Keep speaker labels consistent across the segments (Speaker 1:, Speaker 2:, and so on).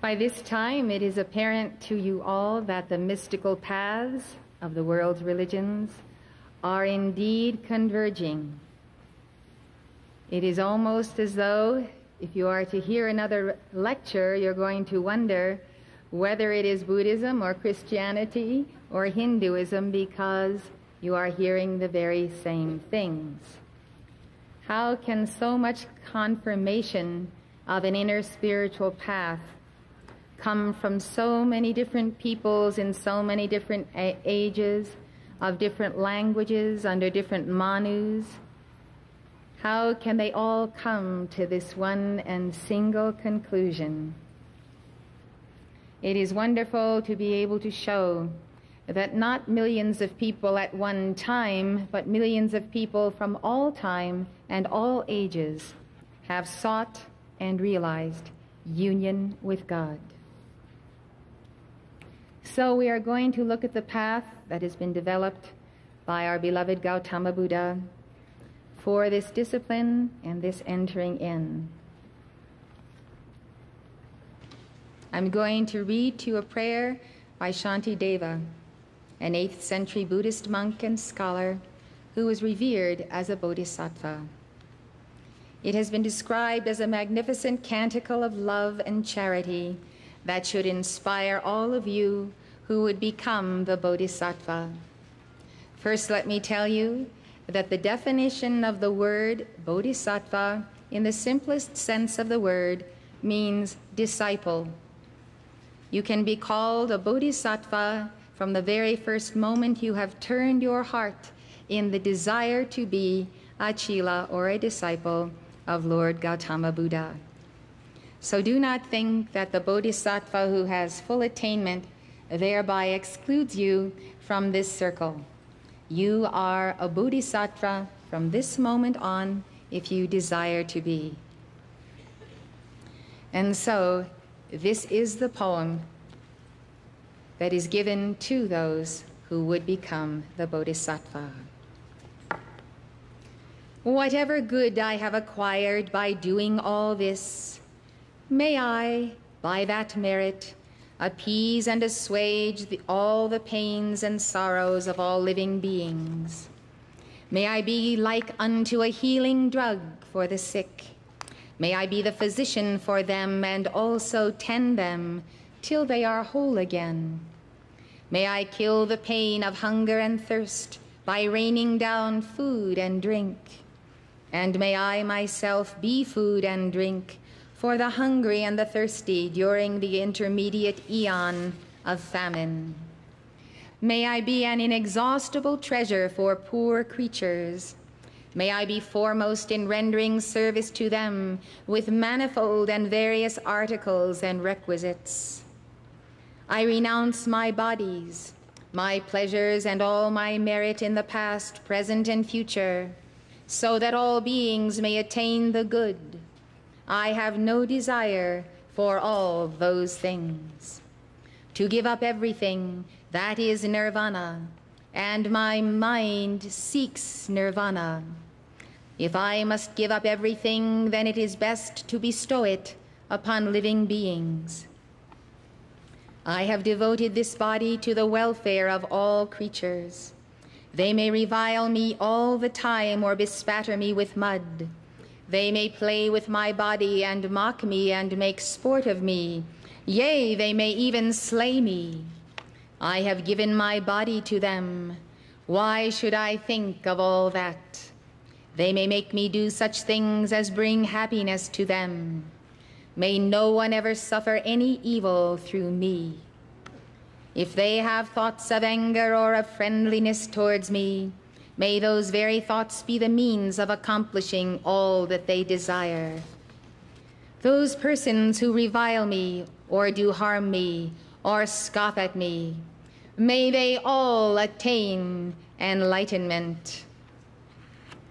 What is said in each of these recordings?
Speaker 1: By this time, it is apparent to you all that the mystical paths of the world's religions are indeed converging. It is almost as though, if you are to hear another lecture, you're going to wonder whether it is Buddhism or Christianity or Hinduism, because you are hearing the very same things. How can so much confirmation of an inner spiritual path come from so many different peoples in so many different ages, of different languages, under different manus? How can they all come to this one and single conclusion? It is wonderful to be able to show that not millions of people at one time, but millions of people from all time and all ages have sought and realized union with God. So we are going to look at the path that has been developed by our beloved Gautama Buddha for this discipline and this entering in. I'm going to read to you a prayer by Shantideva, an 8th century Buddhist monk and scholar who was revered as a Bodhisattva. It has been described as a magnificent canticle of love and charity that should inspire all of you who would become the Bodhisattva. First, let me tell you that the definition of the word Bodhisattva, in the simplest sense of the word, means disciple. You can be called a Bodhisattva from the very first moment you have turned your heart in the desire to be a Chela or a disciple of Lord Gautama Buddha. So do not think that the Bodhisattva who has full attainment thereby excludes you from this circle. You are a Bodhisattva from this moment on if you desire to be. And so this is the poem that is given to those who would become the Bodhisattva. Whatever good I have acquired by doing all this, may I, by that merit, appease and assuage all the pains and sorrows of all living beings. May I be like unto a healing drug for the sick. May I be the physician for them and also tend them till they are whole again. May I kill the pain of hunger and thirst by raining down food and drink. And may I myself be food and drink for the hungry and the thirsty during the intermediate eon of famine. May I be an inexhaustible treasure for poor creatures. May I be foremost in rendering service to them with manifold and various articles and requisites. I renounce my bodies, my pleasures, and all my merit in the past, present, and future, so that all beings may attain the good. I have no desire for all those things. To give up everything, that is nirvana, and my mind seeks nirvana. If I must give up everything, then it is best to bestow it upon living beings. I have devoted this body to the welfare of all creatures. They may revile me all the time or bespatter me with mud. They may play with my body and mock me and make sport of me. Yea, they may even slay me. I have given my body to them. Why should I think of all that? They may make me do such things as bring happiness to them. May no one ever suffer any evil through me. If they have thoughts of anger or of friendliness towards me, may those very thoughts be the means of accomplishing all that they desire. Those persons who revile me, or do harm me, or scoff at me, may they all attain enlightenment.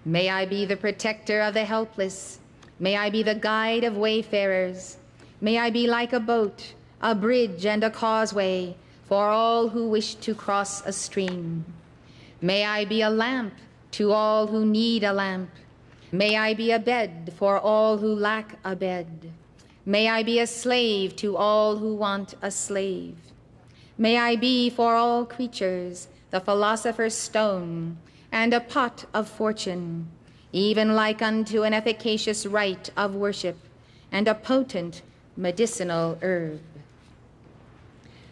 Speaker 1: May I be the protector of the helpless. May I be the guide of wayfarers. May I be like a boat, a bridge, and a causeway for all who wish to cross a stream. May I be a lamp to all who need a lamp. May I be a bed for all who lack a bed. May I be a slave to all who want a slave. May I be for all creatures the philosopher's stone and a pot of fortune, even like unto an efficacious rite of worship and a potent medicinal herb.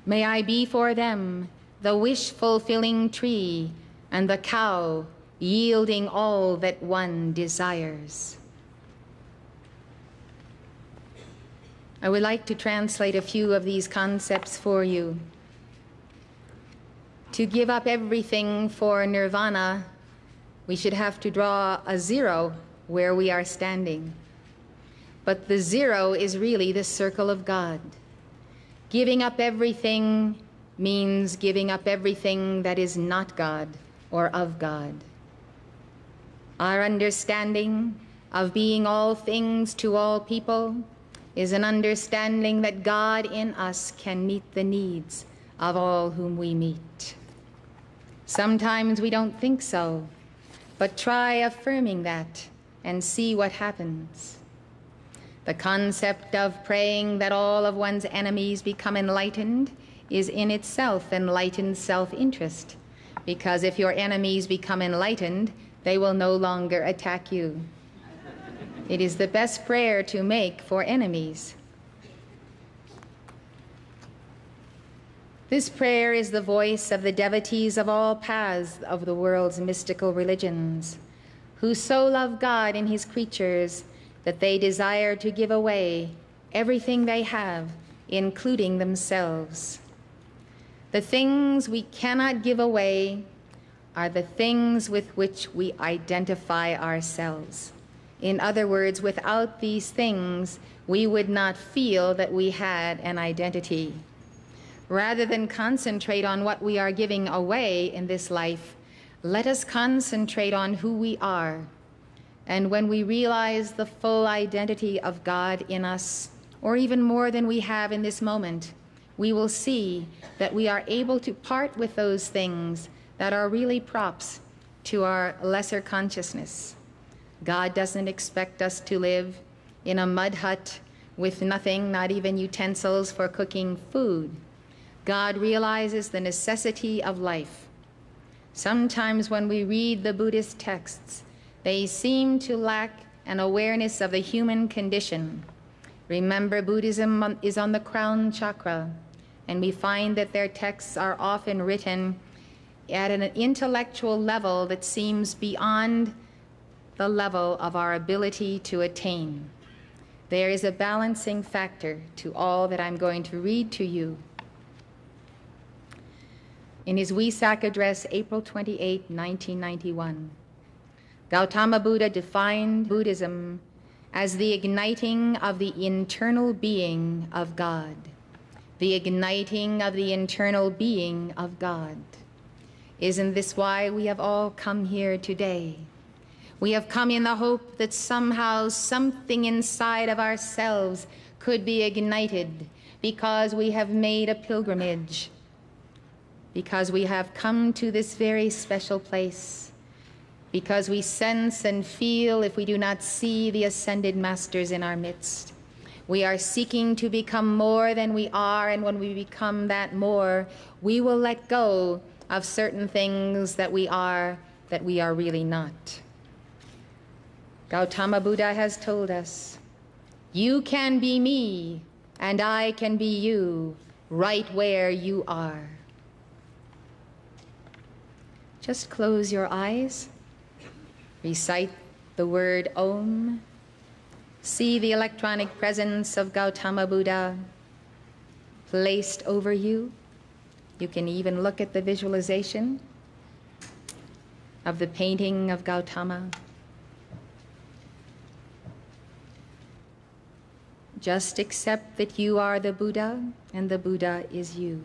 Speaker 1: May I be for them the wish-fulfilling tree and the cow yielding all that one desires. I would like to translate a few of these concepts for you. To give up everything for nirvana, we should have to draw a zero where we are standing. But the zero is really the circle of God. Giving up everything means giving up everything that is not God or of God. Our understanding of being all things to all people is an understanding that God in us can meet the needs of all whom we meet. Sometimes we don't think so, but try affirming that and see what happens. The concept of praying that all of one's enemies become enlightened is in itself enlightened self-interest, because if your enemies become enlightened, they will no longer attack you. It is the best prayer to make for enemies. This prayer is the voice of the devotees of all paths of the world's mystical religions, who so love God in his creatures that they desire to give away everything they have, including themselves. The things we cannot give away are the things with which we identify ourselves. In other words, without these things, we would not feel that we had an identity. Rather than concentrate on what we are giving away in this life, let us concentrate on who we are. And when we realize the full identity of God in us, or even more than we have in this moment, we will see that we are able to part with those things that are really props to our lesser consciousness. God doesn't expect us to live in a mud hut with nothing, not even utensils for cooking food. God realizes the necessity of life. Sometimes when we read the Buddhist texts, they seem to lack an awareness of the human condition. Remember, Buddhism is on the crown chakra, and we find that their texts are often written at an intellectual level that seems beyond the level of our ability to attain. There is a balancing factor to all that I'm going to read to you. In his Wesak address, April 28, 1991, Gautama Buddha defined Buddhism as the igniting of the internal being of God. The igniting of the internal being of God. Isn't this why we have all come here today? We have come in the hope that somehow something inside of ourselves could be ignited because we have made a pilgrimage, because we have come to this very special place, because we sense and feel if we do not see the ascended masters in our midst. We are seeking to become more than we are, and when we become that more, we will let go of certain things that we are really not. Gautama Buddha has told us, you can be me, and I can be you, right where you are. Just close your eyes, recite the word Om, see the electronic presence of Gautama Buddha placed over you. You can even look at the visualization of the painting of Gautama. Just accept that you are the Buddha and the Buddha is you.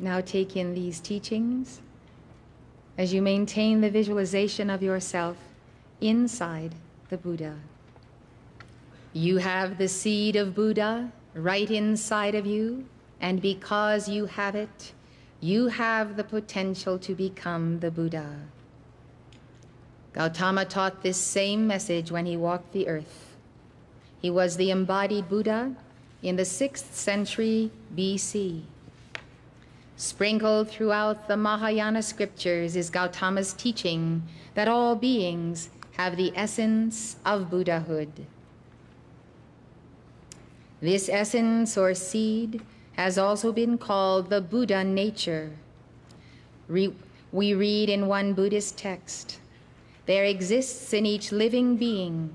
Speaker 1: Now take in these teachings as you maintain the visualization of yourself inside the Buddha. You have the seed of Buddha right inside of you, and because you have it, you have the potential to become the Buddha. Gautama taught this same message when he walked the earth. He was the embodied Buddha in the 6th century BC. Sprinkled throughout the Mahayana scriptures is Gautama's teaching that all beings have the essence of Buddhahood. This essence or seed has also been called the Buddha nature. We read in one Buddhist text, there exists in each living being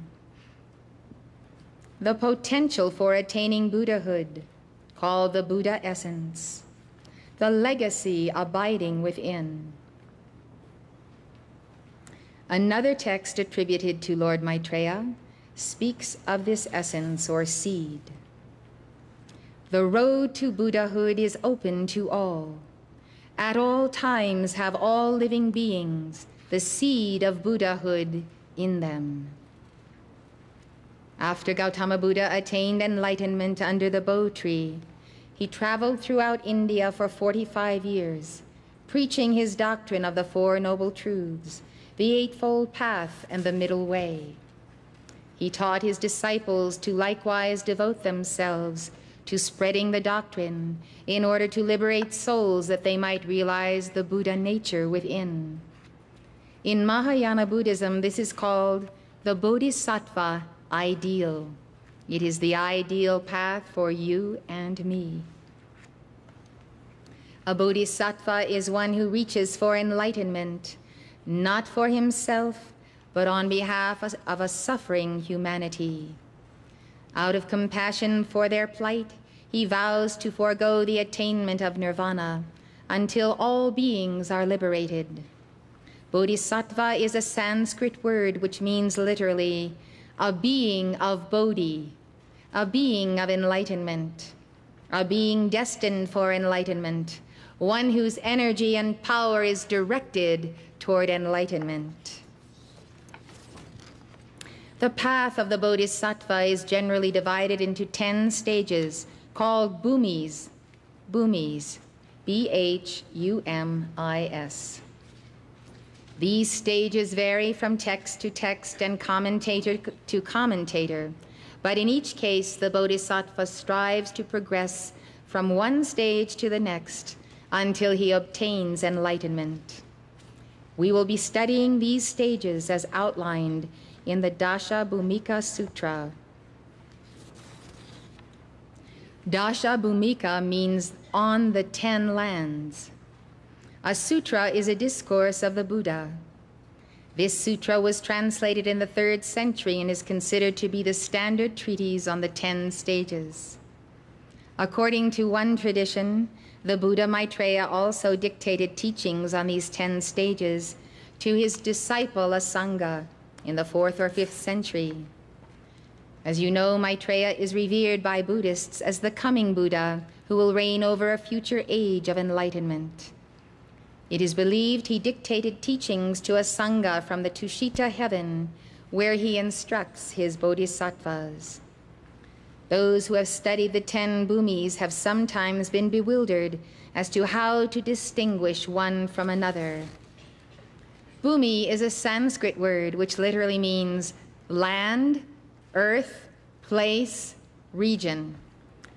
Speaker 1: the potential for attaining Buddhahood, called the Buddha essence, the legacy abiding within. Another text attributed to Lord Maitreya speaks of this essence or seed. The road to Buddhahood is open to all. At all times have all living beings the seed of Buddhahood in them. After Gautama Buddha attained enlightenment under the Bo tree, he traveled throughout India for 45 years, preaching his doctrine of the Four Noble Truths, the Eightfold Path, and the Middle Way. He taught his disciples to likewise devote themselves to spreading the doctrine in order to liberate souls that they might realize the Buddha nature within. In Mahayana Buddhism, this is called the Bodhisattva ideal. It is the ideal path for you and me. A Bodhisattva is one who reaches for enlightenment, not for himself, but on behalf of a suffering humanity. Out of compassion for their plight, he vows to forego the attainment of nirvana until all beings are liberated. Bodhisattva is a Sanskrit word which means literally a being of Bodhi, a being of enlightenment, a being destined for enlightenment, one whose energy and power is directed toward enlightenment. The path of the Bodhisattva is generally divided into 10 stages called bhumis, B-H-U-M-I-S. These stages vary from text to text and commentator to commentator, but in each case the Bodhisattva strives to progress from one stage to the next until he obtains enlightenment. We will be studying these stages as outlined in the Dasha Bhumika Sutra. Dasha Bhumika means on the 10 lands. A sutra is a discourse of the Buddha. This sutra was translated in the 3rd century and is considered to be the standard treatise on the 10 stages. According to one tradition, the Buddha Maitreya also dictated teachings on these 10 stages to his disciple Asanga in the 4th or 5th century. As you know, Maitreya is revered by Buddhists as the coming Buddha who will reign over a future age of enlightenment. It is believed he dictated teachings to a Sangha from the Tushita heaven, where he instructs his bodhisattvas. Those who have studied the 10 bhumis have sometimes been bewildered as to how to distinguish one from another. Bhumi is a Sanskrit word which literally means land, earth, place, region.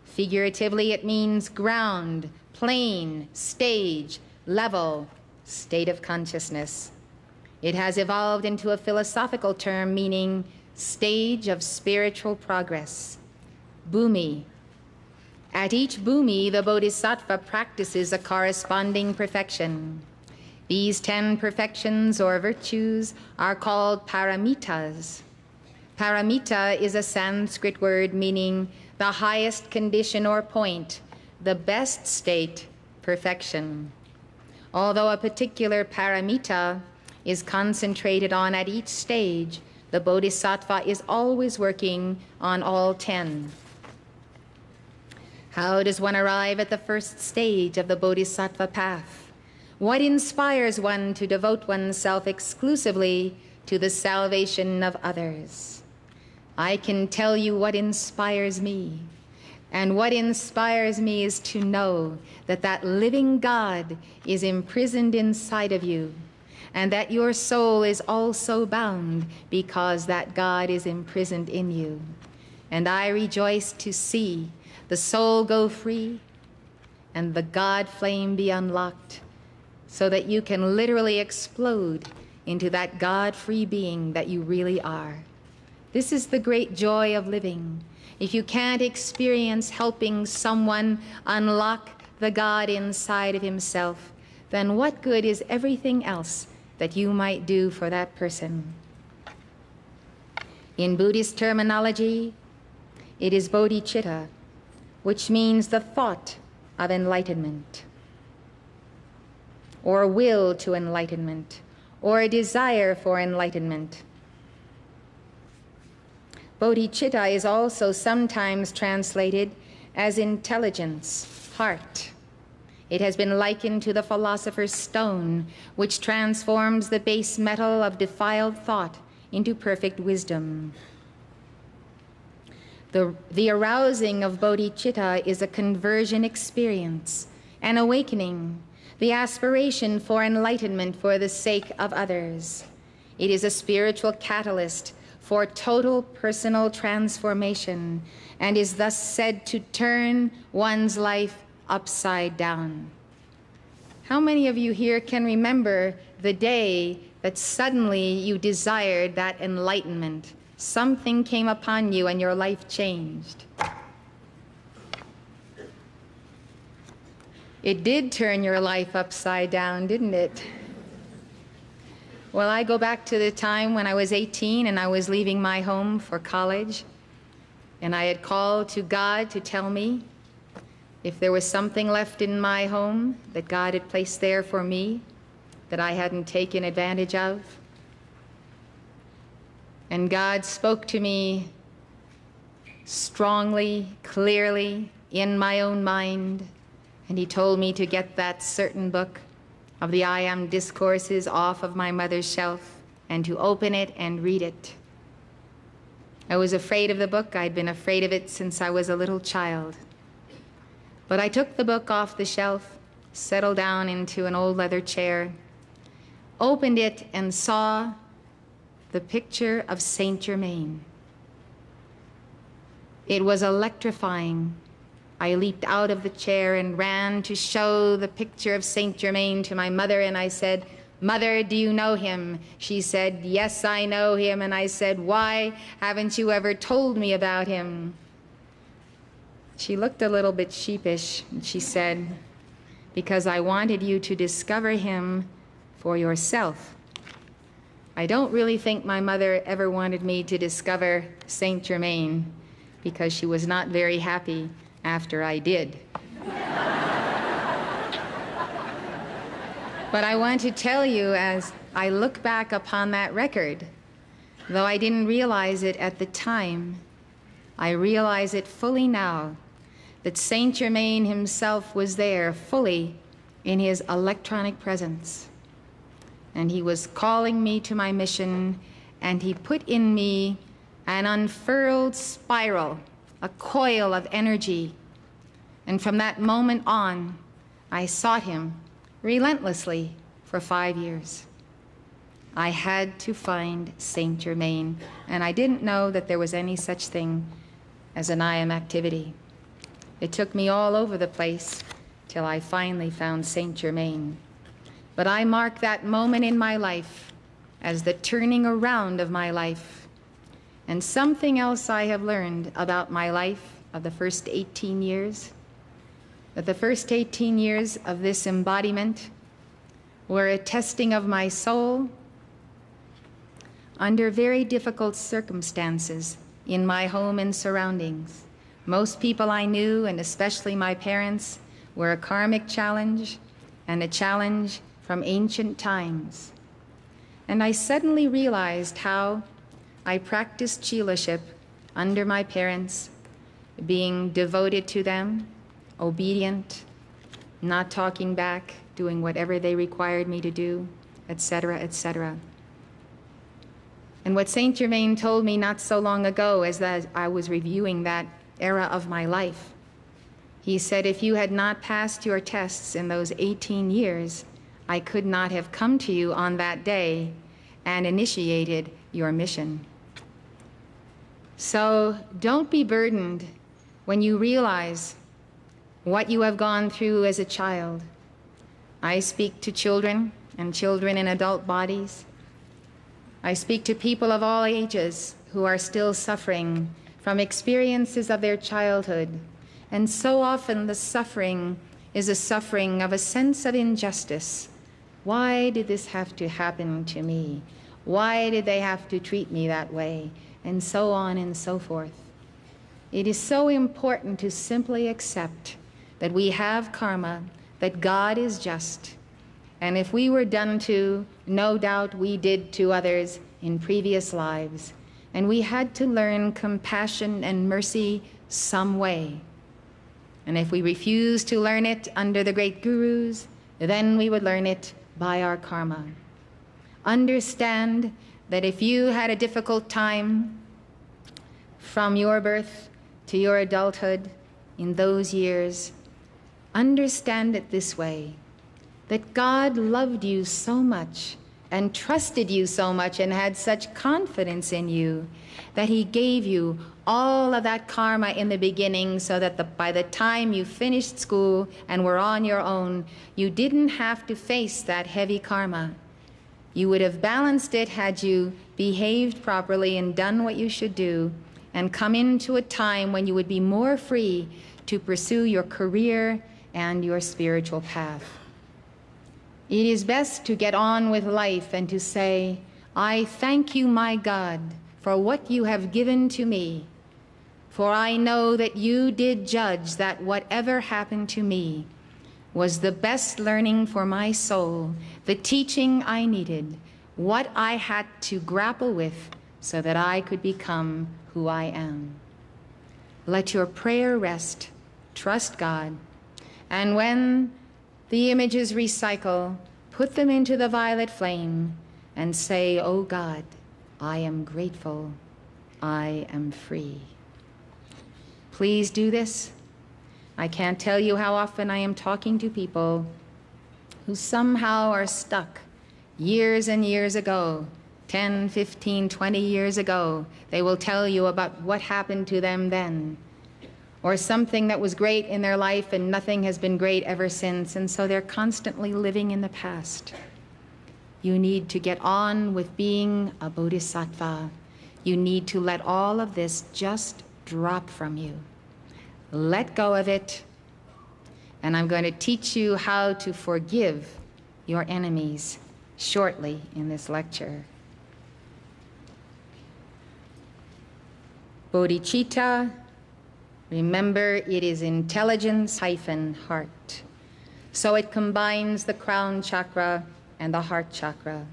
Speaker 1: Figuratively, it means ground, plain, stage, level, state of consciousness. It has evolved into a philosophical term meaning stage of spiritual progress. Bhumi. At each bhumi, the bodhisattva practices a corresponding perfection. These 10 perfections or virtues are called paramitas. Paramita is a Sanskrit word meaning the highest condition or point, the best state, perfection. Although a particular paramita is concentrated on at each stage, the bodhisattva is always working on all 10. How does one arrive at the first stage of the Bodhisattva path? What inspires one to devote oneself exclusively to the salvation of others? I can tell you what inspires me. And what inspires me is to know that that living God is imprisoned inside of you, and that your soul is also bound because that God is imprisoned in you. And I rejoice to see the soul go free and the God flame be unlocked, so that you can literally explode into that God-free being that you really are. This is the great joy of living. If you can't experience helping someone unlock the God inside of himself, then what good is everything else that you might do for that person? In Buddhist terminology, it is bodhicitta, which means the thought of enlightenment, or will to enlightenment, or a desire for enlightenment. Bodhicitta is also sometimes translated as intelligence, heart. It has been likened to the philosopher's stone, which transforms the base metal of defiled thought into perfect wisdom. The arousing of bodhicitta is a conversion experience, an awakening, the aspiration for enlightenment for the sake of others. It is a spiritual catalyst for total personal transformation, and is thus said to turn one's life upside down. How many of you here can remember the day that suddenly you desired that enlightenment? Something came upon you and your life changed. It did turn your life upside down, didn't it? Well, I go back to the time when I was 18 and I was leaving my home for college, and I had called to God to tell me if there was something left in my home that God had placed there for me that I hadn't taken advantage of. And God spoke to me strongly, clearly, in my own mind, and he told me to get that certain book of the I Am Discourses off of my mother's shelf and to open it and read it. I was afraid of the book. I'd been afraid of it since I was a little child. But I took the book off the shelf, settled down into an old leather chair, opened it, and saw the picture of Saint Germain. It was electrifying. I leaped out of the chair and ran to show the picture of Saint Germain to my mother, and I said, "Mother, do you know him?" She said, "Yes, I know him." And I said, "Why haven't you ever told me about him?" She looked a little bit sheepish, and she said, "Because I wanted you to discover him for yourself." I don't really think my mother ever wanted me to discover Saint Germain, because she was not very happy after I did. But I want to tell you, as I look back upon that record, though I didn't realize it at the time, I realize it fully now, that Saint Germain himself was there fully in his electronic presence. And he was calling me to my mission, and he put in me an unfurled spiral, a coil of energy. And from that moment on, I sought him relentlessly for 5 years. I had to find Saint Germain, and I didn't know that there was any such thing as an I Am activity. It took me all over the place till I finally found Saint Germain. But I mark that moment in my life as the turning around of my life. And something else I have learned about my life of the first 18 years, that the first 18 years of this embodiment were a testing of my soul under very difficult circumstances in my home and surroundings. Most people I knew, and especially my parents, were a karmic challenge and a challenge from ancient times. And I suddenly realized how I practiced chilaship under my parents, being devoted to them, obedient, not talking back, doing whatever they required me to do, etc., etc. And what Saint Germain told me not so long ago, as that I was reviewing that era of my life, he said, if you had not passed your tests in those 18 years, I could not have come to you on that day and initiated your mission. So don't be burdened when you realize what you have gone through as a child. I speak to children and children in adult bodies. I speak to people of all ages who are still suffering from experiences of their childhood. And so often the suffering is a suffering of a sense of injustice. Why did this have to happen to me? Why did they have to treat me that way? And so on and so forth. It is so important to simply accept that we have karma, that God is just. And if we were done to, no doubt we did to others in previous lives. And we had to learn compassion and mercy some way. And if we refuse to learn it under the great gurus, then we would learn it by our karma. Understand that if you had a difficult time from your birth to your adulthood in those years, understand it this way, that God loved you so much and trusted you so much and had such confidence in you that he gave you all of that karma in the beginning so that by the time you finished school and were on your own, you didn't have to face that heavy karma. You would have balanced it had you behaved properly and done what you should do and come into a time when you would be more free to pursue your career and your spiritual path. It is best to get on with life and to say, I thank you, my God, for what you have given to me. For I know that you did judge that whatever happened to me was the best learning for my soul, the teaching I needed, what I had to grapple with so that I could become who I am. Let your prayer rest, trust God, and when the images recycle, put them into the violet flame and say, oh God, I am grateful, I am free. Please do this. I can't tell you how often I am talking to people who somehow are stuck years and years ago, 10, 15, 20 years ago. They will tell you about what happened to them then, or something that was great in their life and nothing has been great ever since, and so they're constantly living in the past. You need to get on with being a Bodhisattva. You need to let all of this just drop from you. Let go of it, and I'm going to teach you how to forgive your enemies shortly in this lecture. Bodhicitta, remember, it is intelligence-heart. So it combines the crown chakra and the heart chakra.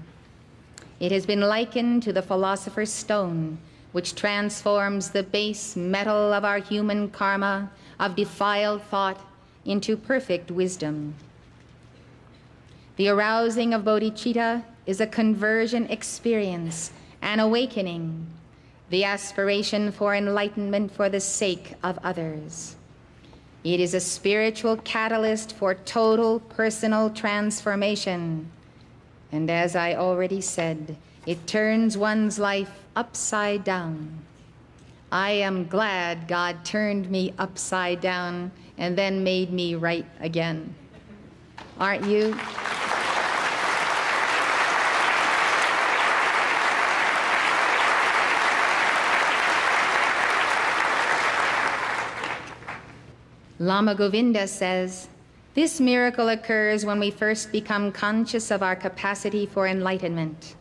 Speaker 1: It has been likened to the philosopher's stone, which transforms the base metal of our human karma of defiled thought into perfect wisdom. The arousing of bodhicitta is a conversion experience, an awakening, the aspiration for enlightenment for the sake of others. It is a spiritual catalyst for total personal transformation. And as I already said, it turns one's life upside down. I am glad God turned me upside down and then made me right again. Aren't you? Lama Govinda says, this miracle occurs when we first become conscious of our capacity for enlightenment.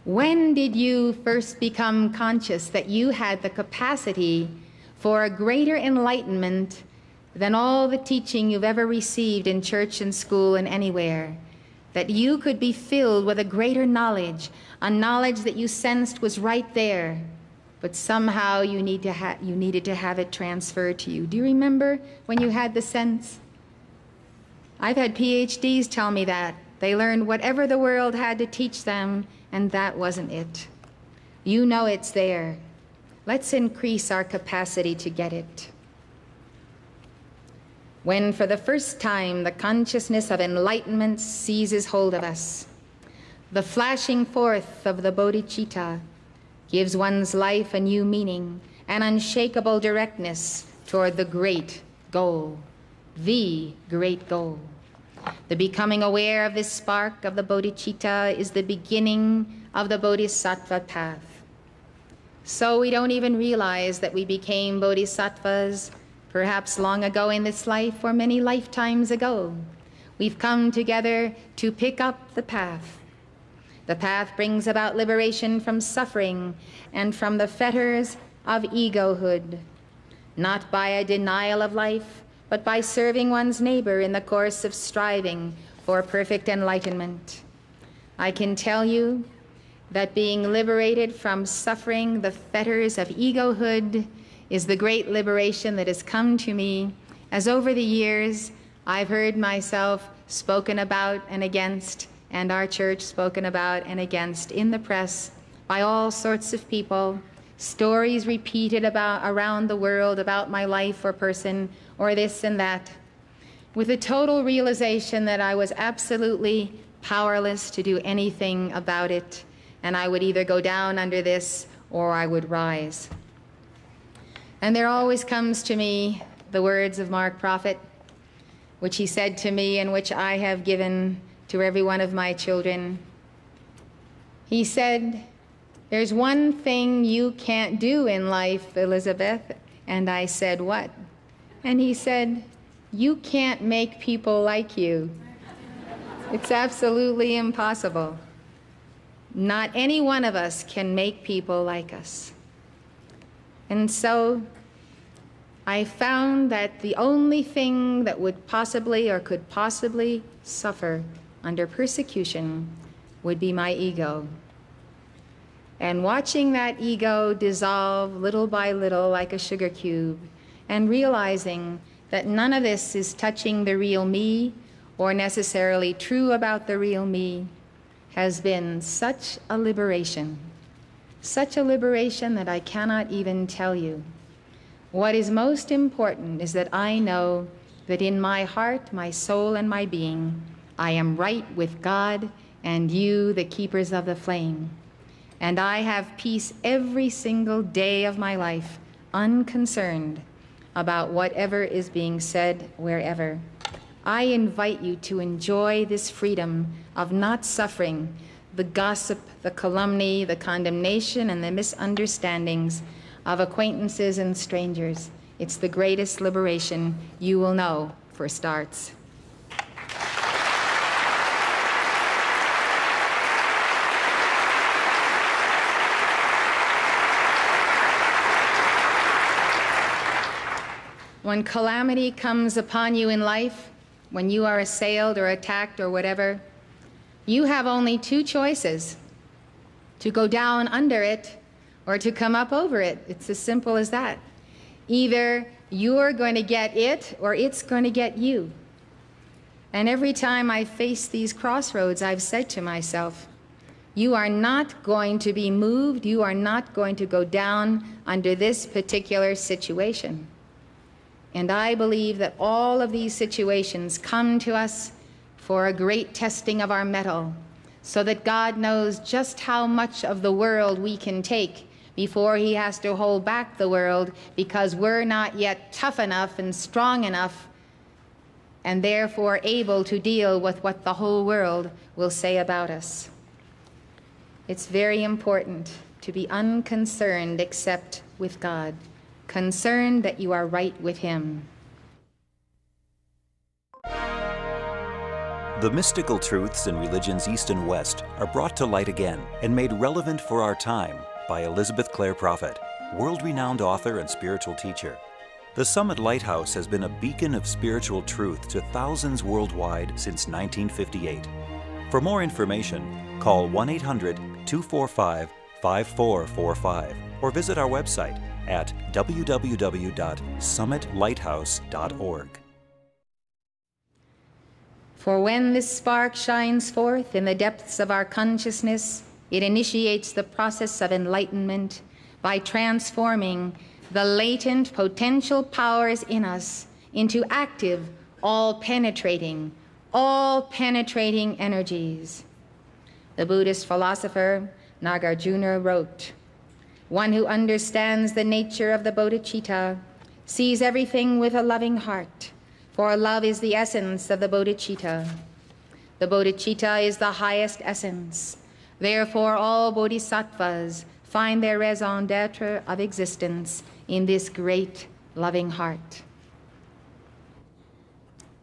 Speaker 1: When did you first become conscious that you had the capacity for a greater enlightenment than all the teaching you've ever received in church and school and anywhere? That you could be filled with a greater knowledge, a knowledge that you sensed was right there, but somehow you needed to have it transferred to you. Do you remember when you had the sense? I've had PhDs tell me that. They learned whatever the world had to teach them, and that wasn't it. You know it's there. Let's increase our capacity to get it. When for the first time the consciousness of enlightenment seizes hold of us, the flashing forth of the bodhicitta gives one's life a new meaning, an unshakable directness toward the great goal, the great goal. The becoming aware of this spark of the bodhicitta is the beginning of the bodhisattva path. So we don't even realize that we became bodhisattvas perhaps long ago in this life or many lifetimes ago. We've come together to pick up the path. The path brings about liberation from suffering and from the fetters of egohood, not by a denial of life, but by serving one's neighbor in the course of striving for perfect enlightenment. I can tell you that being liberated from suffering, the fetters of egohood, is the great liberation that has come to me as over the years I've heard myself spoken about and against, and our church spoken about and against in the press by all sorts of people, stories repeated around the world about my life or person or this and that, with the total realization that I was absolutely powerless to do anything about it, and I would either go down under this or I would rise. And there always comes to me the words of Mark Prophet, which he said to me and which I have given to every one of my children. He said, "There's one thing you can't do in life, Elizabeth." And I said, "What?" And he said, "You can't make people like you. It's absolutely impossible. Not any one of us can make people like us." And so I found that the only thing that would possibly or could possibly suffer under persecution would be my ego. And watching that ego dissolve little by little like a sugar cube, and realizing that none of this is touching the real me or necessarily true about the real me, has been such a liberation that I cannot even tell you. What is most important is that I know that in my heart, my soul, and my being, I am right with God and you, the keepers of the flame. And I have peace every single day of my life, unconcerned about whatever is being said wherever. I invite you to enjoy this freedom of not suffering the gossip, the calumny, the condemnation, and the misunderstandings of acquaintances and strangers. It's the greatest liberation you will know, for starts. When calamity comes upon you in life, when you are assailed or attacked or whatever, you have only two choices: to go down under it or to come up over it. It's as simple as that. Either you're going to get it or it's going to get you. And every time I face these crossroads, I've said to myself, you are not going to be moved, you are not going to go down under this particular situation. And I believe that all of these situations come to us for a great testing of our mettle, so that God knows just how much of the world we can take before he has to hold back the world, because we're not yet tough enough and strong enough and therefore able to deal with what the whole world will say about us. It's very important to be unconcerned except with God, concerned that you are right with him.
Speaker 2: The mystical truths in religions East and West are brought to light again and made relevant for our time by Elizabeth Clare Prophet, world-renowned author and spiritual teacher. The Summit Lighthouse has been a beacon of spiritual truth to thousands worldwide since 1958. For more information, call 1-800-245-5600 5445 or visit our website at www.summitlighthouse.org.
Speaker 1: For when this spark shines forth in the depths of our consciousness, it initiates the process of enlightenment by transforming the latent potential powers in us into active, all-penetrating energies. The Buddhist philosopher Nagarjuna wrote, "One who understands the nature of the bodhicitta sees everything with a loving heart, for love is the essence of the bodhicitta. The bodhicitta is the highest essence. Therefore, all bodhisattvas find their raison d'etre of existence in this great loving heart."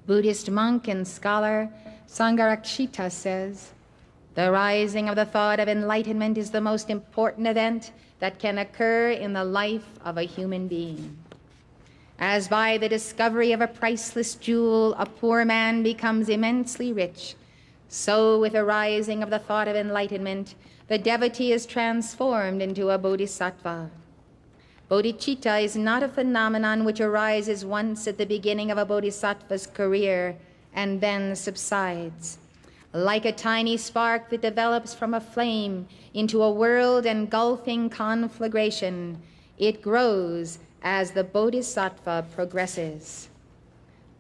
Speaker 1: Buddhist monk and scholar Sangharakshita says, "The rising of the thought of enlightenment is the most important event that can occur in the life of a human being. As by the discovery of a priceless jewel, a poor man becomes immensely rich, so with the rising of the thought of enlightenment, the devotee is transformed into a bodhisattva. Bodhicitta is not a phenomenon which arises once at the beginning of a bodhisattva's career and then subsides. Like a tiny spark that develops from a flame into a world-engulfing conflagration, it grows as the bodhisattva progresses.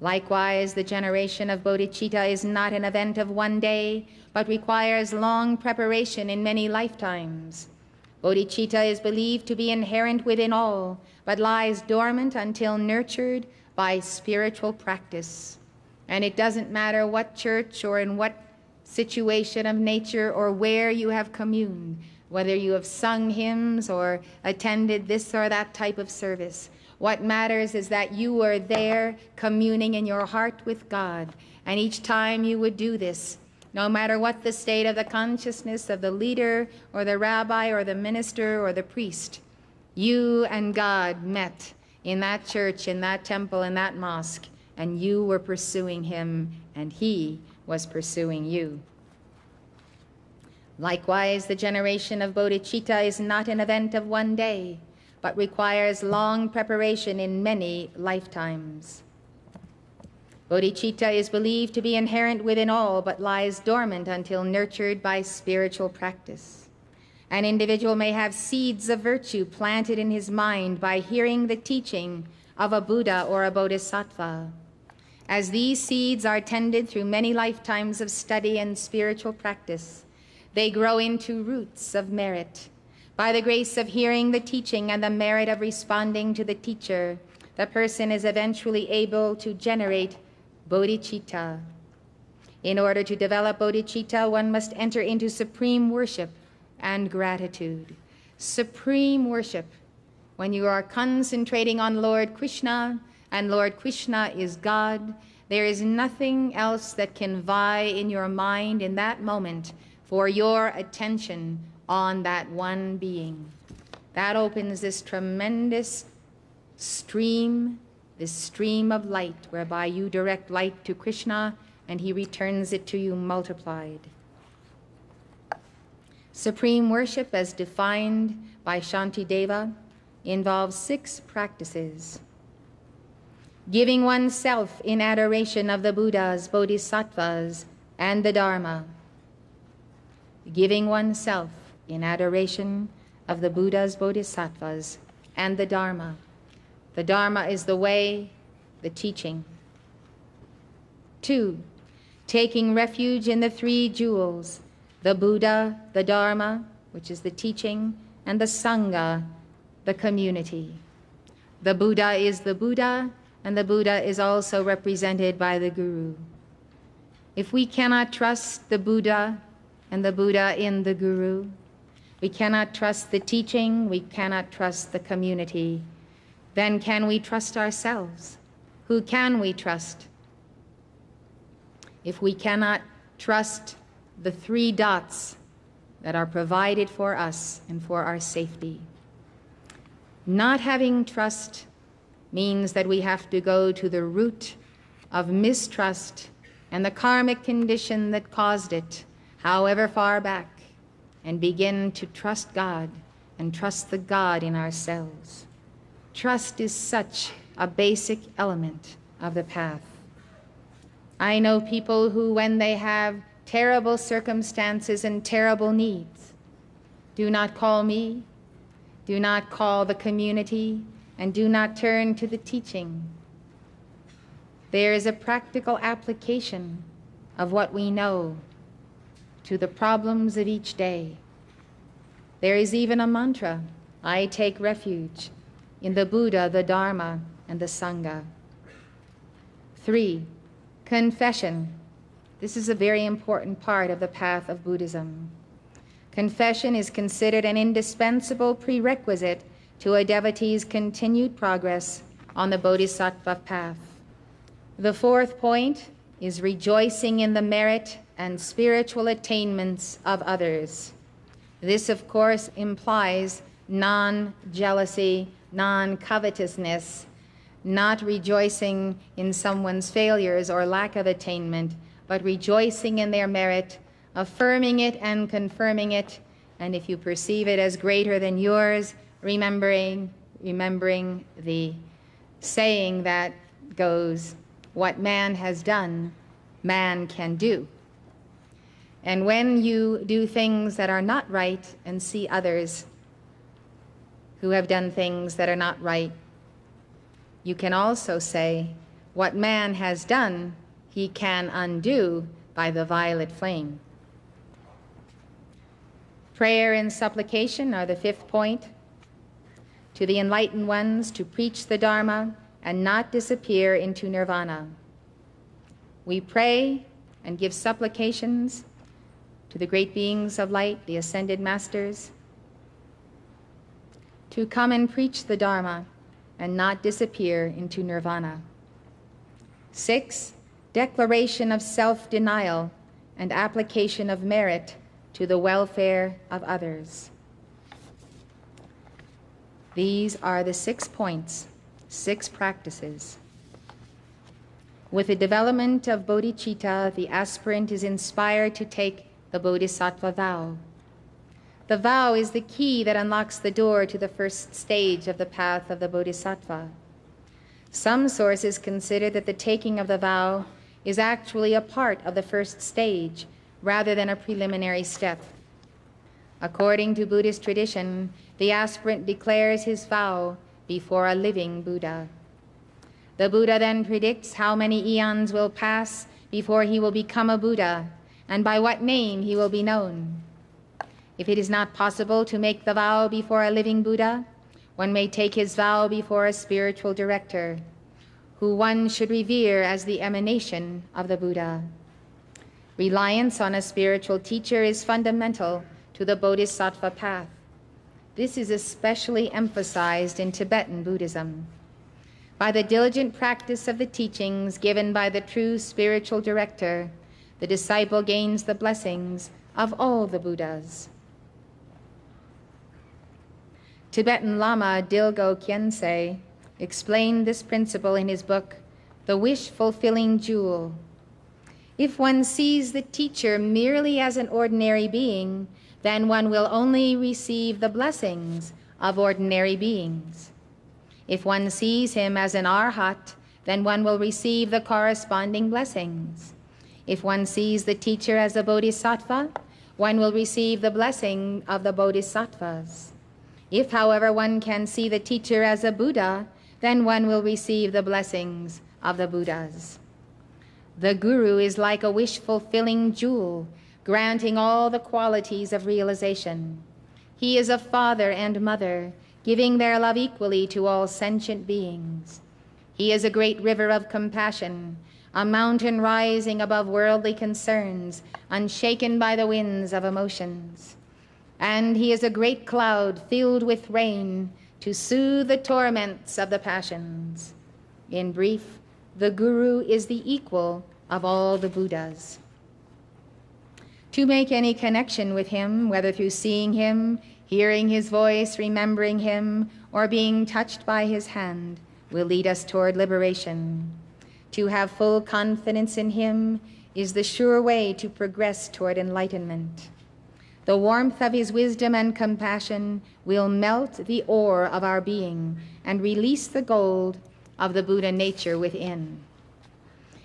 Speaker 1: Likewise, the generation of bodhicitta is not an event of one day, but requires long preparation in many lifetimes. Bodhicitta is believed to be inherent within all, but lies dormant until nurtured by spiritual practice. And it doesn't matter what church or in what situation of nature or where you have communed, whether you have sung hymns or attended this or that type of service. What matters is that you were there communing in your heart with God. And each time you would do this, no matter what the state of the consciousness of the leader or the rabbi or the minister or the priest, you and God met in that church, in that temple, in that mosque, and you were pursuing him and he was pursuing you. Likewise, the generation of bodhicitta is not an event of one day, but requires long preparation in many lifetimes. Bodhicitta is believed to be inherent within all, but lies dormant until nurtured by spiritual practice. An individual may have seeds of virtue planted in his mind by hearing the teaching of a Buddha or a Bodhisattva. As these seeds are tended through many lifetimes of study and spiritual practice, they grow into roots of merit. By the grace of hearing the teaching and the merit of responding to the teacher, the person is eventually able to generate bodhicitta. In order to develop bodhicitta, one must enter into supreme worship and gratitude. Supreme worship, when you are concentrating on Lord Krishna, and Lord Krishna is God, there is nothing else that can vie in your mind in that moment for your attention on that one being. That opens this tremendous stream, this stream of light, whereby you direct light to Krishna and he returns it to you multiplied. Supreme worship, as defined by Shantideva, involves 6 practices. Giving oneself in adoration of the Buddhas, Bodhisattvas, and the Dharma. Giving oneself in adoration of the Buddhas, Bodhisattvas, and the Dharma. The Dharma is the way, the teaching. 2, taking refuge in the 3 jewels, the Buddha, the Dharma, which is the teaching, and the Sangha, the community. The Buddha is the Buddha, and the Buddha is also represented by the Guru. If we cannot trust the Buddha and the Buddha in the Guru, we cannot trust the teaching, we cannot trust the community, then can we trust ourselves? Who can we trust? If we cannot trust the 3 dots that are provided for us and for our safety. Not having trust means that we have to go to the root of mistrust and the karmic condition that caused it, however far back. and begin to trust God and trust the God in ourselves. Trust is such a basic element of the path. I know people who, when they have terrible circumstances and terrible needs, do not call me, do not call the community, and do not turn to the teaching. There is a practical application of what we know to the problems of each day. There is even a mantra: I take refuge in the Buddha, the Dharma, and the Sangha. 3, confession. This is a very important part of the path of Buddhism. Confession is considered an indispensable prerequisite to a devotee's continued progress on the Bodhisattva path. The 4th point is rejoicing in the merit and spiritual attainments of others. This, of course, implies non-jealousy, non-covetousness, not rejoicing in someone's failures or lack of attainment, but rejoicing in their merit, affirming it and confirming it, and if you perceive it as greater than yours, remembering the saying that goes, what man has done, man can do. And when you do things that are not right and see others who have done things that are not right, you can also say, what man has done, he can undo by the violet flame. Prayer and supplication are the 5th point. To the enlightened ones to preach the Dharma and not disappear into nirvana. We pray and give supplications to the great beings of light, the ascended masters, to come and preach the Dharma and not disappear into nirvana. 6, declaration of self-denial and application of merit to the welfare of others. These are the 6 points, 6 practices. With the development of bodhicitta, the aspirant is inspired to take the Bodhisattva vow. The vow is the key that unlocks the door to the first stage of the path of the Bodhisattva. Some sources consider that the taking of the vow is actually a part of the first stage, rather than a preliminary step. According to Buddhist tradition, the aspirant declares his vow before a living Buddha. The Buddha then predicts how many eons will pass before he will become a Buddha, and by what name he will be known. If it is not possible to make the vow before a living Buddha, one may take his vow before a spiritual director, who one should revere as the emanation of the Buddha. Reliance on a spiritual teacher is fundamental to the Bodhisattva path. This is especially emphasized in Tibetan Buddhism. By the diligent practice of the teachings given by the true spiritual director, the disciple gains the blessings of all the Buddhas. Tibetan Lama Dilgo Khyentse explained this principle in his book, The Wish-Fulfilling Jewel. If one sees the teacher merely as an ordinary being, then one will only receive the blessings of ordinary beings. If one sees him as an arhat, then one will receive the corresponding blessings. If one sees the teacher as a bodhisattva, one will receive the blessing of the bodhisattvas. If, however, one can see the teacher as a Buddha, then one will receive the blessings of the Buddhas. The Guru is like a wish-fulfilling jewel, granting all the qualities of realization. He is a father and mother, giving their love equally to all sentient beings. He is a great river of compassion, a mountain rising above worldly concerns, unshaken by the winds of emotions. And he is a great cloud filled with rain to soothe the torments of the passions. In brief, the Guru is the equal of all the Buddhas. To make any connection with him, whether through seeing him, hearing his voice, remembering him, or being touched by his hand, will lead us toward liberation. To have full confidence in him is the sure way to progress toward enlightenment. The warmth of his wisdom and compassion will melt the ore of our being and release the gold of the Buddha nature within.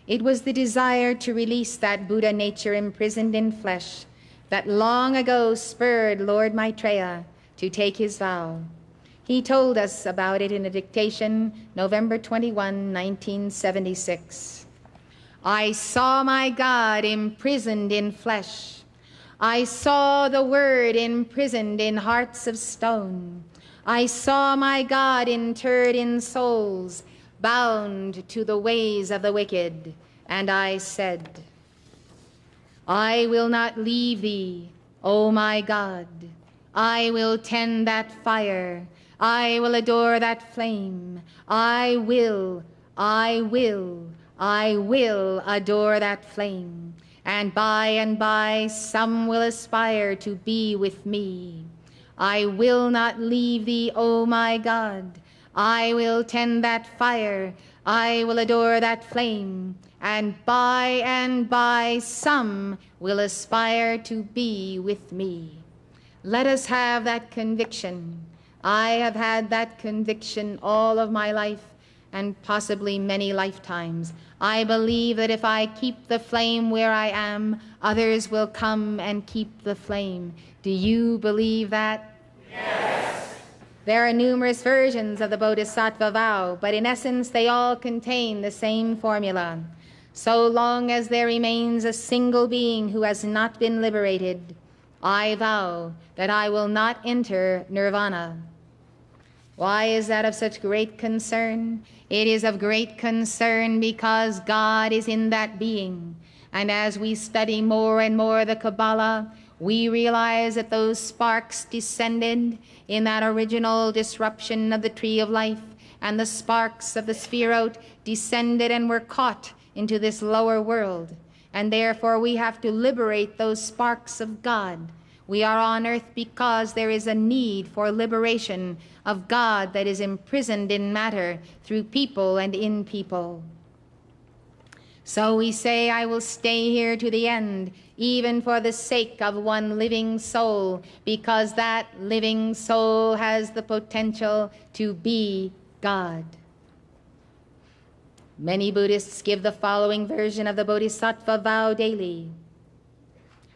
Speaker 1: It was the desire to release that Buddha nature imprisoned in flesh that long ago spurred Lord Maitreya to take his vow. He told us about it in a dictation, November 21, 1976. I saw my God imprisoned in flesh. I saw the Word imprisoned in hearts of stone. I saw my God interred in souls, bound to the ways of the wicked. And I said, I will not leave thee, O my God. I will tend that fire. I will adore that flame. I will adore that flame. And by some will aspire to be with me. I will not leave thee, O my God. I will tend that fire. I will adore that flame. And by some will aspire to be with me. Let us have that conviction. I have had that conviction all of my life, and possibly many lifetimes. I believe that if I keep the flame where I am, others will come and keep the flame. Do you believe that?
Speaker 3: Yes.
Speaker 1: There are numerous versions of the Bodhisattva vow, but in essence they all contain the same formula. So long as there remains a single being who has not been liberated, I vow that I will not enter nirvana. Why is that of such great concern? It is of great concern because God is in that being. And as we study more and more the Kabbalah, we realize that those sparks descended in that original disruption of the tree of life, and the sparks of the Sphirot descended and were caught into this lower world. And therefore we have to liberate those sparks of God. We are on earth because there is a need for liberation of God that is imprisoned in matter through people and in people. So we say, I will stay here to the end, even for the sake of one living soul, because that living soul has the potential to be God. Many Buddhists give the following version of the Bodhisattva vow daily.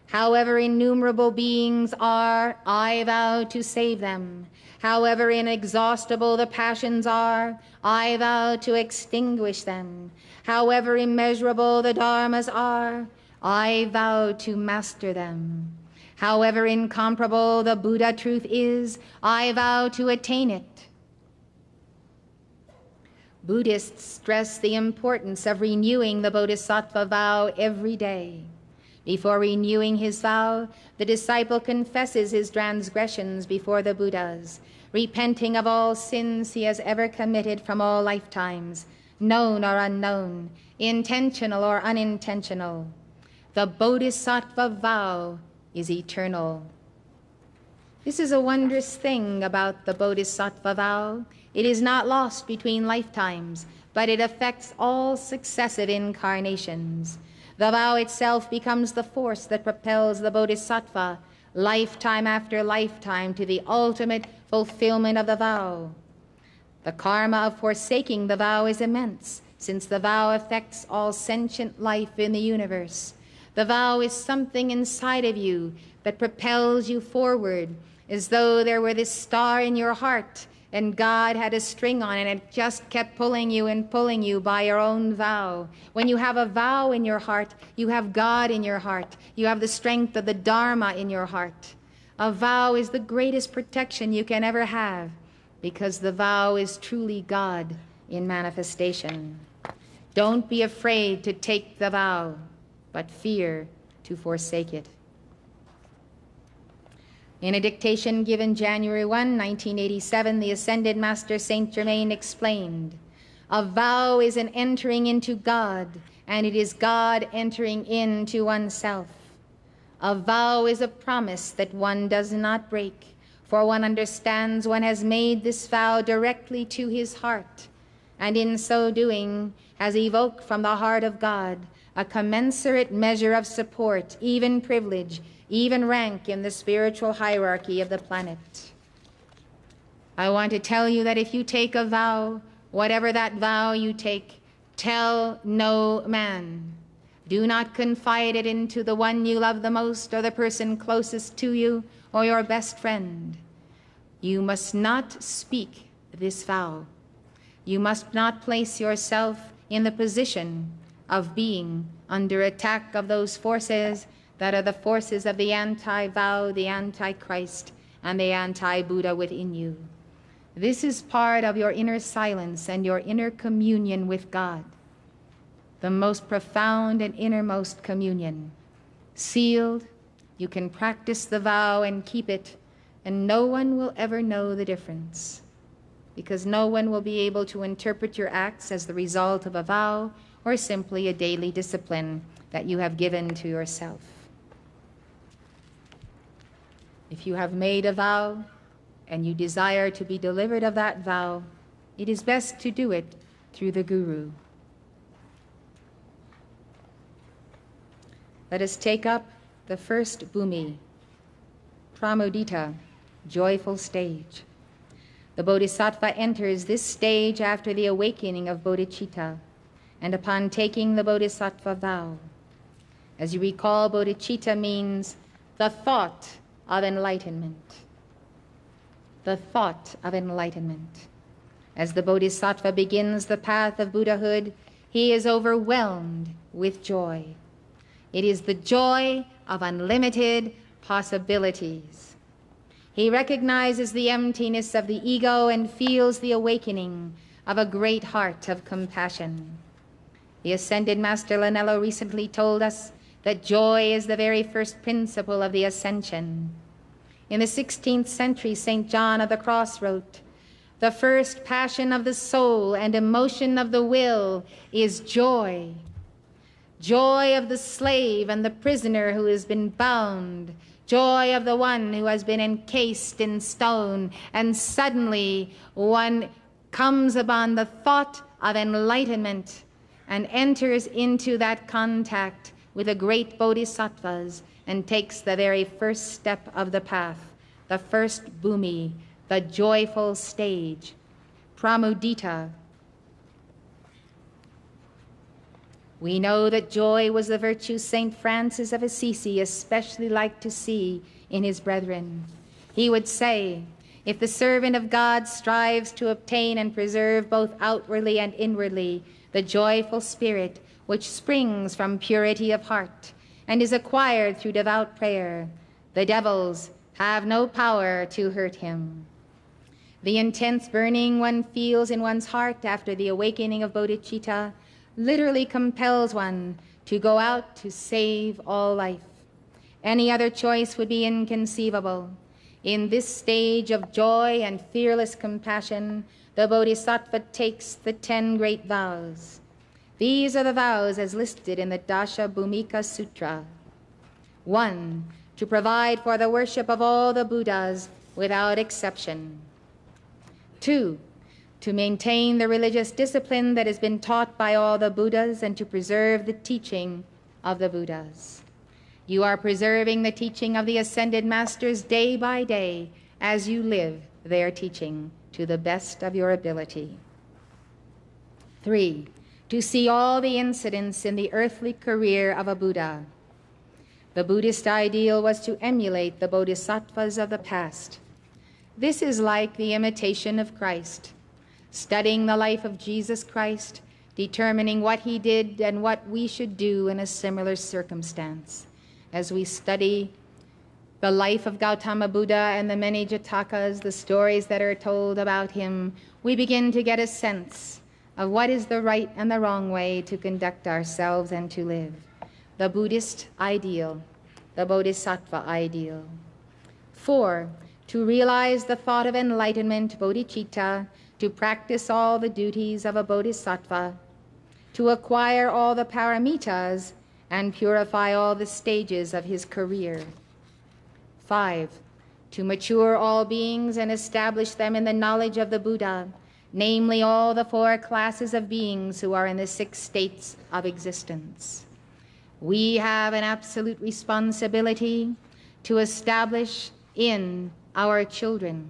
Speaker 1: However innumerable beings are, I vow to save them. However inexhaustible the passions are, I vow to extinguish them. However immeasurable the dharmas are, I vow to master them. However incomparable the Buddha truth is, I vow to attain it. Buddhists stress the importance of renewing the Bodhisattva vow every day. Before renewing his vow, the disciple confesses his transgressions before the Buddhas, repenting of all sins he has ever committed from all lifetimes, known or unknown, intentional or unintentional. The Bodhisattva vow is eternal. This is a wondrous thing about the Bodhisattva vow. It is not lost between lifetimes, but it affects all successive incarnations. The vow itself becomes the force that propels the Bodhisattva lifetime after lifetime to the ultimate fulfillment of the vow. The karma of forsaking the vow is immense, since the vow affects all sentient life in the universe. The vow is something inside of you that propels you forward, as though there were this star in your heart and God had a string on it and it just kept pulling you by your own vow. When you have a vow in your heart, you have God in your heart. You have the strength of the Dharma in your heart. A vow is the greatest protection you can ever have, because the vow is truly God in manifestation. Don't be afraid to take the vow, but fear to forsake it. In a dictation given January 1, 1987, the Ascended Master Saint Germain explained, "A vow is an entering into God, and it is God entering into oneself. A vow is a promise that one does not break, for one understands one has made this vow directly to his heart, and in so doing has evoked from the heart of God a commensurate measure of support, even privilege, even rank in the spiritual hierarchy of the planet. I want to tell you that if you take a vow, whatever that vow you take, tell no man. Do not confide it into the one you love the most or the person closest to you or your best friend. You must not speak this vow. You must not place yourself in the position of being under attack of those forces that are the forces of the anti-vow, the anti-Christ, and the anti-Buddha within you. This is part of your inner silence and your inner communion with God, the most profound and innermost communion. Sealed, you can practice the vow and keep it, and no one will ever know the difference, because no one will be able to interpret your acts as the result of a vow or simply a daily discipline that you have given to yourself. If you have made a vow and you desire to be delivered of that vow, it is best to do it through the Guru. Let us take up the first bhumi, pramudita, joyful stage. The Bodhisattva enters this stage after the awakening of bodhicitta and upon taking the Bodhisattva vow. As you recall, bodhicitta means the thought of enlightenment. The thought of enlightenment. As the Bodhisattva begins the path of Buddhahood, he is overwhelmed with joy. It is the joy of unlimited possibilities. He recognizes the emptiness of the ego and feels the awakening of a great heart of compassion. The Ascended Master Lanello recently told us that joy is the very first principle of the ascension. In the 16th century, St. John of the Cross wrote, "The first passion of the soul and emotion of the will is joy. Joy of the slave and the prisoner who has been bound, joy of the one who has been encased in stone, and suddenly one comes upon the thought of enlightenment and enters into that contact with the great bodhisattvas and takes the very first step of the path, the first bhumi, the joyful stage, pramudita." We know that joy was the virtue St. Francis of Assisi especially liked to see in his brethren. He would say, if the servant of God strives to obtain and preserve both outwardly and inwardly the joyful spirit which springs from purity of heart and is acquired through devout prayer, the devils have no power to hurt him. The intense burning one feels in one's heart after the awakening of bodhicitta literally compels one to go out to save all life. Any other choice would be inconceivable. In this stage of joy and fearless compassion, the Bodhisattva takes the 10 great vows. These are the vows as listed in the Dasha Bhumika Sutra. 1. To provide for the worship of all the Buddhas without exception. 2. To maintain the religious discipline that has been taught by all the Buddhas and to preserve the teaching of the Buddhas. You are preserving the teaching of the Ascended Masters day by day as you live their teaching to the best of your ability. 3. To see all the incidents in the earthly career of a Buddha. The Buddhist ideal was to emulate the Bodhisattvas of the past. This is like the imitation of Christ. Studying the life of Jesus Christ, determining what he did and what we should do in a similar circumstance. As we study the life of Gautama Buddha and the many Jatakas, the stories that are told about him, we begin to get a sense of what is the right and the wrong way to conduct ourselves and to live. The Buddhist ideal, the Bodhisattva ideal. 4. To realize the thought of enlightenment, bodhicitta, to practice all the duties of a bodhisattva, to acquire all the paramitas, and purify all the stages of his career. 5. To mature all beings and establish them in the knowledge of the Buddha, namely all the 4 classes of beings who are in the 6 states of existence. We have an absolute responsibility to establish in our children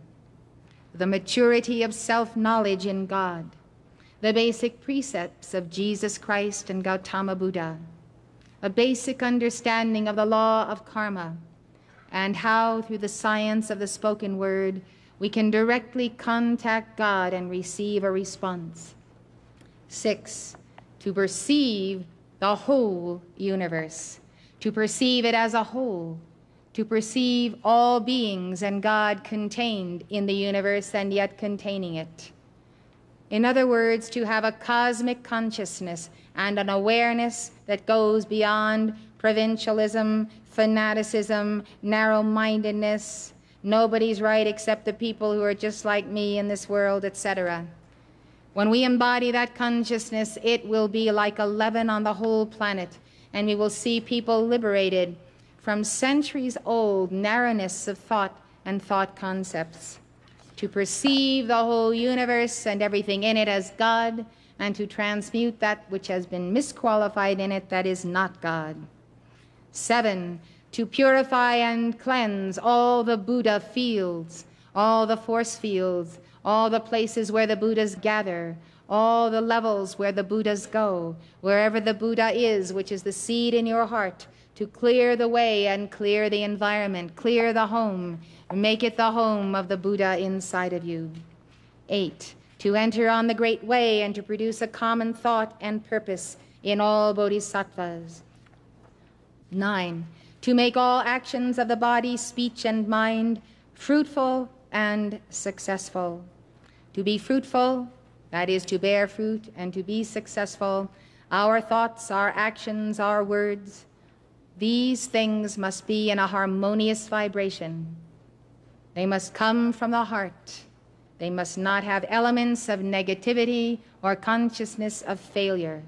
Speaker 1: the maturity of self-knowledge in God, the basic precepts of Jesus Christ and Gautama Buddha, a basic understanding of the law of karma, and how, through the science of the spoken word, we can directly contact God and receive a response. 6, to perceive the whole universe, to perceive it as a whole, to perceive all beings and God contained in the universe and yet containing it. In other words, to have a cosmic consciousness and an awareness that goes beyond provincialism, fanaticism, narrow-mindedness, nobody's right except the people who are just like me in this world, etc. When we embody that consciousness, it will be like a leaven on the whole planet, and we will see people liberated from centuries-old narrowness of thought and thought concepts, to perceive the whole universe and everything in it as God, and to transmute that which has been misqualified in it that is not God. 7, to purify and cleanse all the Buddha fields, all the force fields, all the places where the Buddhas gather, all the levels where the Buddhas go, wherever the Buddha is, which is the seed in your heart, to clear the way and clear the environment, clear the home, make it the home of the Buddha inside of you. 8, to enter on the great way and to produce a common thought and purpose in all bodhisattvas. 9, to make all actions of the body, speech, and mind fruitful and successful. To be fruitful, that is to bear fruit, and to be successful, our thoughts, our actions, our words, these things must be in a harmonious vibration. They must come from the heart. They must not have elements of negativity or consciousness of failure.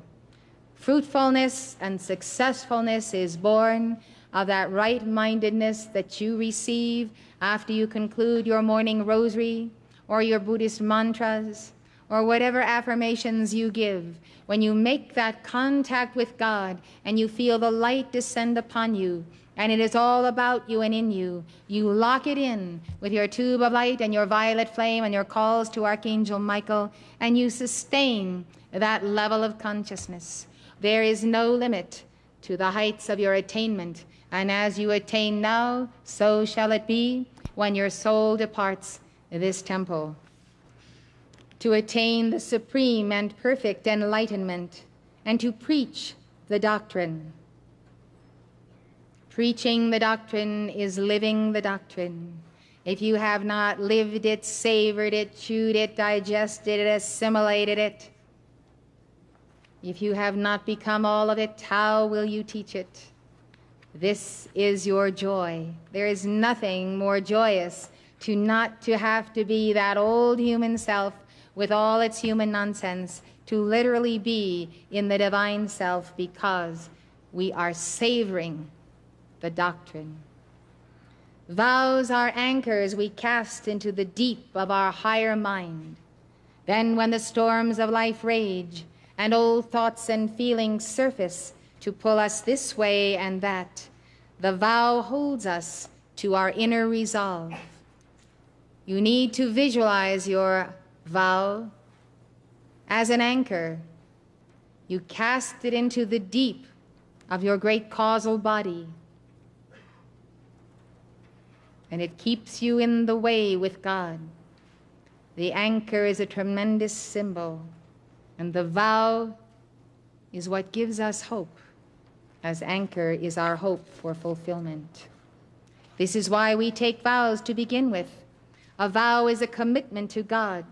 Speaker 1: Fruitfulness and successfulness is born of that right-mindedness that you receive after you conclude your morning rosary or your Buddhist mantras or whatever affirmations you give. When you make that contact with God and you feel the light descend upon you, and it is all about you and in you, you lock it in with your tube of light and your violet flame and your calls to Archangel Michael, and you sustain that level of consciousness. There is no limit to the heights of your attainment, and as you attain now, so shall it be when your soul departs this temple. To attain the supreme and perfect enlightenment, and to preach the doctrine. Preaching the doctrine is living the doctrine. If you have not lived it, savored it, chewed it, digested it, assimilated it, if you have not become all of it, how will you teach it? This is your joy. There is nothing more joyous to not to have to be that old human self with all its human nonsense, to literally be in the divine self, because we are savoring the doctrine. Vows are anchors we cast into the deep of our higher mind. Then when the storms of life rage and old thoughts and feelings surface to pull us this way and that, the vow holds us to our inner resolve. You need to visualize your vow as an anchor. You cast it into the deep of your great causal body, and it keeps you in the way with God. The anchor is a tremendous symbol, and the vow is what gives us hope, as anchor is our hope for fulfillment. This is why we take vows to begin with. A vow is a commitment to God.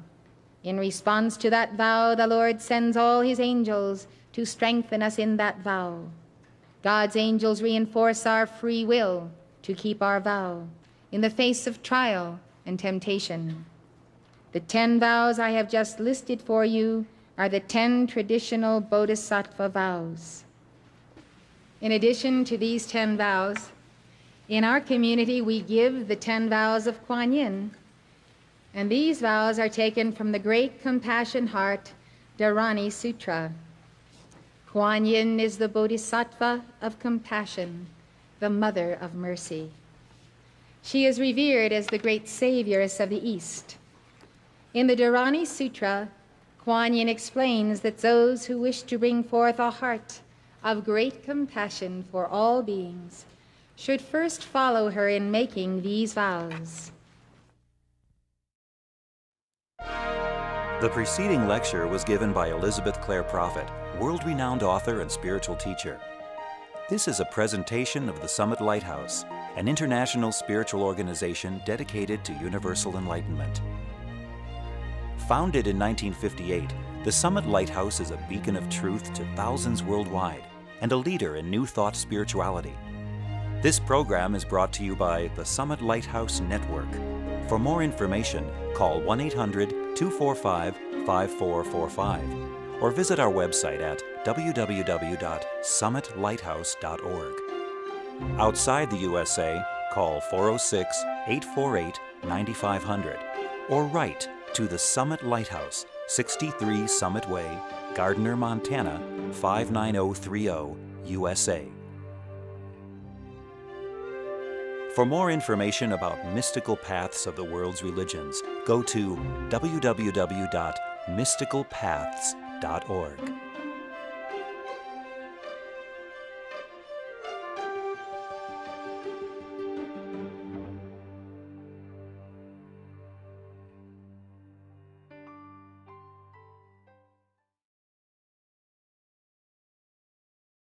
Speaker 1: In response to that vow, the Lord sends all his angels to strengthen us in that vow. God's angels reinforce our free will to keep our vow in the face of trial and temptation. The 10 vows I have just listed for you are the 10 traditional Bodhisattva vows. In addition to these 10 vows, in our community we give the 10 vows of Kuan Yin, and these vows are taken from the Great Compassion Heart Dharani Sutra. Kuan Yin is the Bodhisattva of compassion, the mother of mercy. She is revered as the great savioress of the East. In the Dharani Sutra, Kuan Yin explains that those who wish to bring forth a heart of great compassion for all beings should first follow her in making these vows.
Speaker 2: The preceding lecture was given by Elizabeth Clare Prophet, world-renowned author and spiritual teacher. This is a presentation of the Summit Lighthouse, an international spiritual organization dedicated to universal enlightenment. Founded in 1958, the Summit Lighthouse is a beacon of truth to thousands worldwide and a leader in New Thought spirituality. This program is brought to you by the Summit Lighthouse Network. For more information, call 1-800-245-5445 or visit our website at www.summitlighthouse.org. Outside the USA, call 406-848-9500 or write to the Summit Lighthouse, 63 Summit Way, Gardner, Montana, 59030, USA. For more information about mystical paths of the world's religions, go to www.mysticalpaths.org.